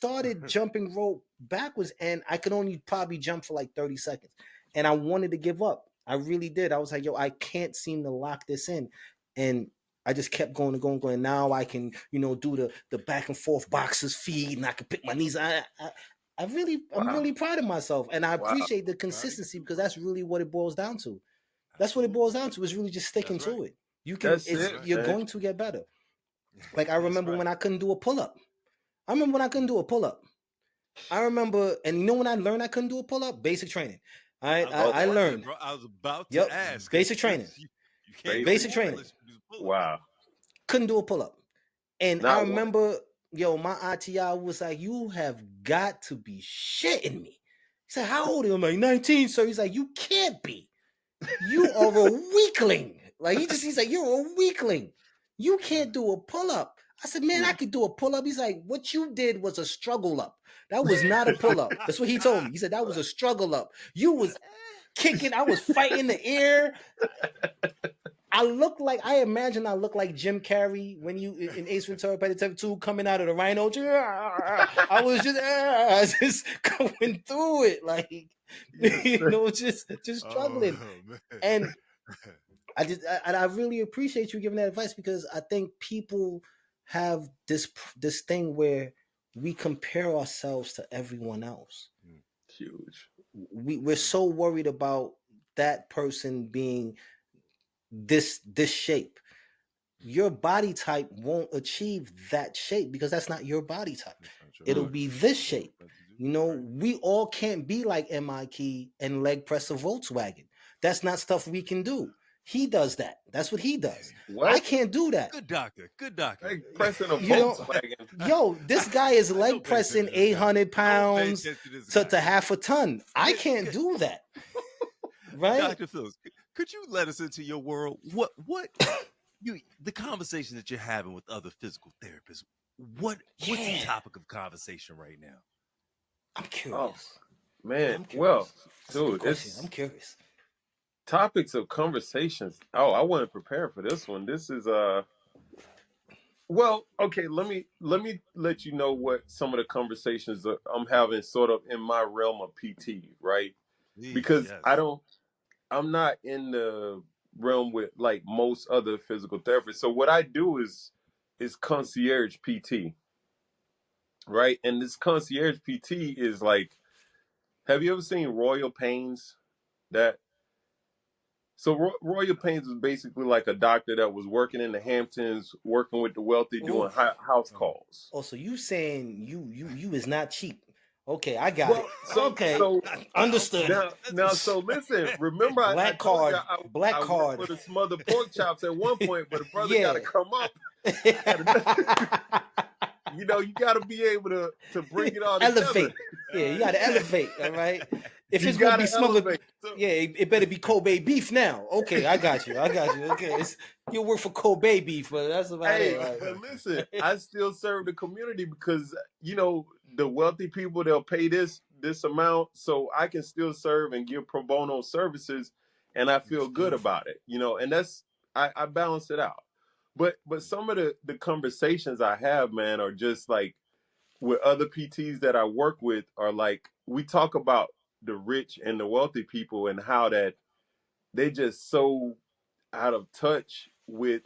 started jumping rope backwards, and I could only probably jump for like 30 seconds. And I wanted to give up. I really did. I was like, yo, I can't seem to lock this in. And I just kept going and going and going. Now I can, do the back and forth boxer's feed, and I can pick my knees. I'm really proud of myself, and I appreciate the consistency because that's really what it boils down to. That's what it boils down to. Is really just sticking to it. You're going to get better. Like I remember when I couldn't do a pull up. I remember when I couldn't do a pull up. I remember, and you know when I learned I couldn't do a pull up? Basic training. I learned. Bro, I was about to ask. Basic training. You can't basic training. Wow. Couldn't do a pull up. And I remember, my ITI was like, "You have got to be shitting me." He said, "How old are you?" I'm like, 19, sir. He's like, "You can't be. You are a weakling." Like he's like, "You're a weakling. You can't do a pull up." I said, "Man, I could do a pull up." He's like, "What you did was a struggle up. That was not a pull up." That's what he told me. He said that was a struggle up. You was kicking. I was fighting the air. I imagine I look like Jim Carrey when you in Ace Ventura: Pet Detective 2 coming out of the rhino. I was just going through it, like just struggling. And I really appreciate you giving that advice because I think people have this thing where we compare ourselves to everyone else. Huge. We're so worried about that person being this shape. Your body type won't achieve that shape because that's not your body type. It'll be this shape. We all can't be like MIK and leg press a Volkswagen. That's not stuff we can do. He does that. That's what he does. What? I can't do that. Good doctor. Leg pressing a Volkswagen. This guy is leg pressing 800 pounds to half a ton. I can't do that. Right? Dr. Phillips, could you let us into your world? What the conversation that you're having with other physical therapists, what's the topic of conversation right now? I'm curious. Oh, man. Dude, I'm curious. Topics of conversations. Oh, I wasn't prepared for this one. This is well, okay, let me let you know what some of the conversations I'm having sort of in my realm of PT, right? Because I'm not in the realm with like most other physical therapists. So what I do is concierge PT, right? And this concierge PT is like, have you ever seen Royal Pains? So Royal Pains is basically like a doctor that was working in the Hamptons, working with the wealthy, doing house calls. Oh, so you saying you is not cheap? Okay, I got it. So understood. Now, so listen. Remember, black card. I worked for the smothered pork chops at one point, but the brother got to come up. You got to be able to bring it all together. Elevate. Yeah, you got to elevate. All right. If it's going to be smothered, it better be Kobe beef now. Okay, I got you. Okay, you work for Kobe beef, but that's about it. Right? But listen, I still serve the community because the wealthy people, they'll pay this amount, so I can still serve and give pro bono services, and I feel good about it. And that's I balance it out. But some of the conversations I have, man, are just like with other PTs that I work with are like, we talk about the rich and the wealthy people and how that they just so out of touch with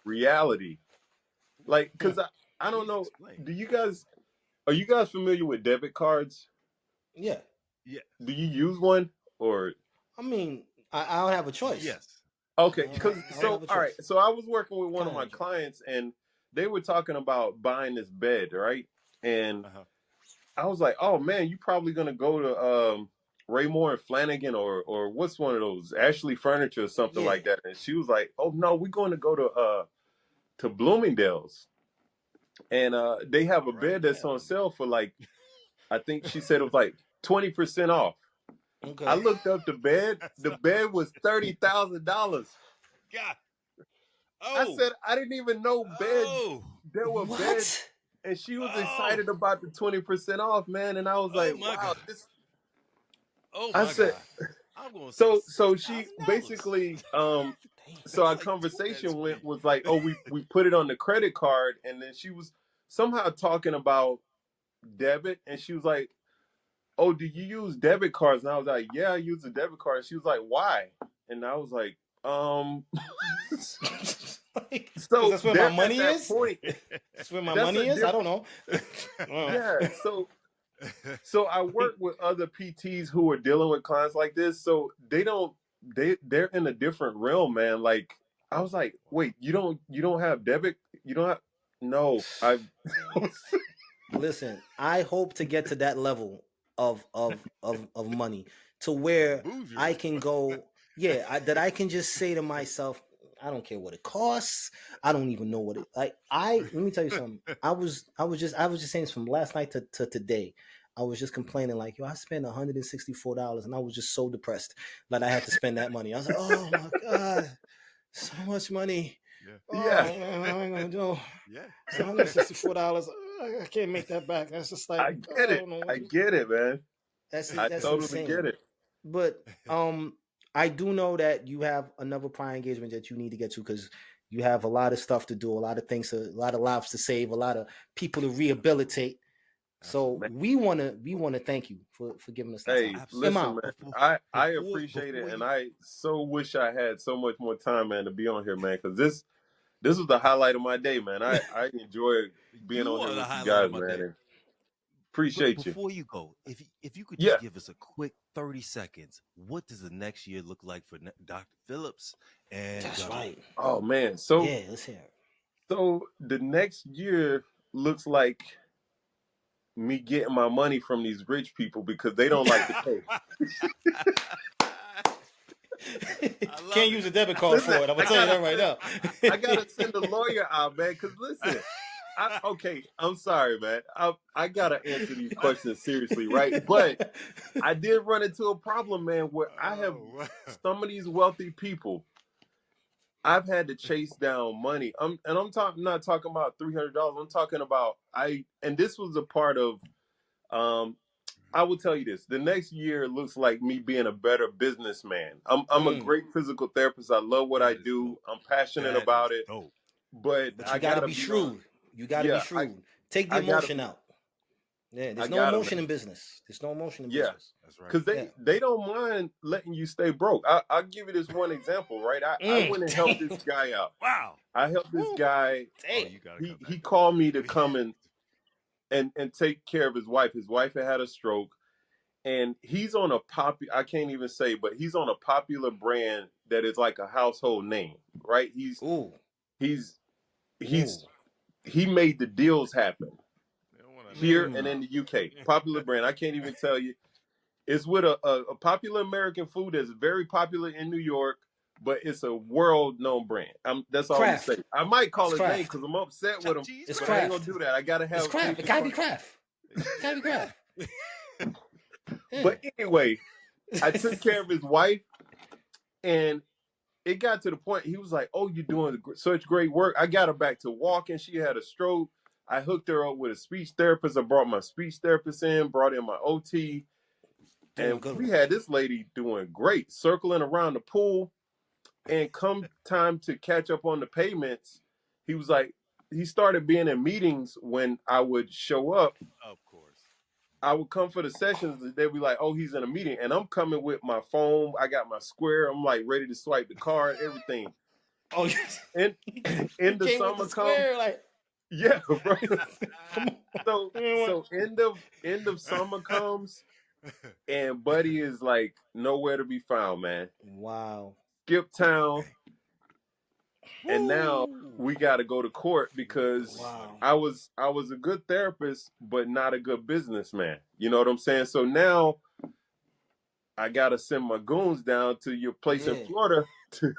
reality. Like, because I don't know, are you guys familiar with debit cards? Yeah. Do you use one or? I mean, I don't have a choice. Yes. Okay, all right. So I was working with one of my clients, and they were talking about buying this bed, right? And I was like, "Oh man, you probably gonna go to Raymore and Flanagan or what's one of those Ashley Furniture or something like that?" And she was like, "Oh no, we're going to go to Bloomingdale's, and they have a bed that's on sale for like, I think she said it was like 20% off." Okay. I looked up the bed. The bed was $30,000. God. Oh. I said I didn't even know beds. There were beds, and she was excited about the 20% off, man. And I was like, "Wow, God. This." Oh my God. I'm going to so she basically so our conversation was like, "Oh, we put it on the credit card," and then she was somehow talking about debit, and she was like, "Oh, do you use debit cards?" And I was like, "Yeah, I use a debit card." And she was like, "Why?" And I was like, Because So that's where my there at money that is. point, That's where my that's a money is. I different. don't know. Yeah. So I work with other PTs who are dealing with clients like this. So they're in a different realm, man. Like I was like, wait, you don't have debit? You don't have no, I Listen, I hope to get to that level of money to where Bougie. I can go, yeah, that I can just say to myself, I don't care what it costs. I don't even know what it like. Let me tell you something. I was just saying this from last night to today. I was just complaining like, yo, I spent $164 and I was just so depressed that I had to spend that money. I was like, oh my god, so much money. Yeah. yeah, Oh man, what am I gonna do? Yeah. It's $164. I can't make that back. That's just like I get I it. don't know. I get it, man. I That's totally get insane. it. But I do know that you have another prior engagement that you need to get to because you have a lot of stuff to do, a lot of things, a lot of lives to save, a lot of people to rehabilitate. So Absolutely. we wanna thank you for giving us that Hey, time. Absolutely. listen, Imam, man. Before I before appreciate it, before and you I so wish I had so much more time, man, to be on here, man. Because this was the highlight of my day, man. I enjoy being you on here are the with you highlight guys, of my man. day. And But appreciate you. before you go, if you could Yeah. just give us a quick 30 seconds, what does the next year look like for Dr. Phillips and that's Gunner? right. Oh man. So Yeah, let's hear it. so the next year looks like me getting my money from these rich people because they don't like to pay. I love Can't it. use a debit card Listen, for it. I'm gonna I tell you gotta that right send now. I gotta send a lawyer out, man. Because listen, okay, I'm sorry, man. I gotta answer these questions seriously, right? But I did run into a problem, man, where I have Oh, wow. some of these wealthy people. I've had to chase down money. I'm not talking about $300. I'm talking about and this was a part of um I will tell you this. The next year looks like me being a better businessman. I'm a Mm, great physical therapist. I love what I That is do. dope. I'm passionate That is about it. dope. But but I you got to gotta be be on. shrewd. You got to be Yeah, shrewd. Take the I gotta emotion be. out. Yeah, I there's no gotta, emotion man. in business. There's no emotion in Yeah, business. That's right. because Yeah. they don't mind letting you stay broke. I'll give you this one example, right? I went and helped this Damn. guy out. Wow. I helped this Woo. guy. Oh, Damn. you gotta He cut he that called me to down. come and take care of his wife. His wife had a stroke, and he's on a I can't even say, but he's on a popular brand that is like a household name, right? Ooh. He's Ooh. he's he made the deals happen They don't want to name here and Mm. in drop. the UK. Popular brand. I can't even tell you. It's with a popular American food that's very popular in New York, but it's a world known brand. That's all I'm gonna say. Craft. I might It's call his name craft. because I'm upset with Chuck him, cheese It's but I ain't craft. gonna craft. do that. I gotta It's have craft. It safety gotta be first. craft. It gotta be craft. Yeah. But anyway, I took care of his wife, and it got to the point he was like, "Oh, you're doing such great work." I got her back to walking. She had a stroke. I hooked her up with a speech therapist. I brought my speech therapist in, brought in my OT, Doing and good we work. had this lady doing great, circling around the pool. And come time to catch up on the payments, he was like, he started being in meetings when I would show up. Of course. I would come for the sessions. They'd be like, "Oh, he's in a meeting," and I'm coming with my phone. I got my Square. I'm like ready to swipe the card, everything. Oh, And you in the came with the summer come, square, like yeah, bro. come on. So You know so end of summer comes, and Buddy is like nowhere to be found, man. Wow. Skip town, and now Woo. we got to go to court because Wow. I was a good therapist, but not a good businessman. You know what I'm saying? So now I got to send my goons down to your place in Yeah. Florida.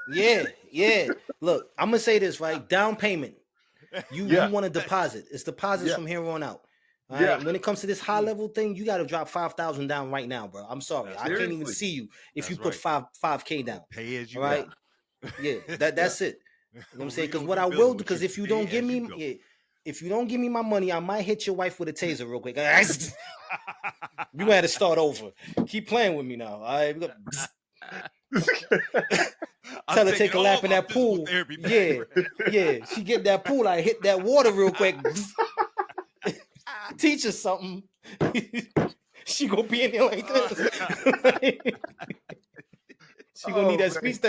Yeah. Yeah. Look, I'm gonna say this, right? Down payment. You Yeah, want to deposit. It's deposits yeah, from here on out. All yeah. right. When it comes to this high Mm, level thing, you got to drop 5,000 down right now, bro. I'm sorry, that's I right. can't even Seriously. see you if you That's put right. five k Go down. pay as All you Yeah, right. go. Yeah. yeah. That's it. You know what I'm saying? Because Real what do I billing will do, with because you. if you don't Pay give as you me, go. yeah, if you don't give me my money, I might hit your wife with a taser real quick. You got to start over. Keep playing with me now. All right. I'm Tell her taking take a all lap in my that physical pool. therapy back. Yeah. Yeah. She get that pool. I hit that water real quick. teach her something. She gonna be in there like this. She gonna need that speech therapy.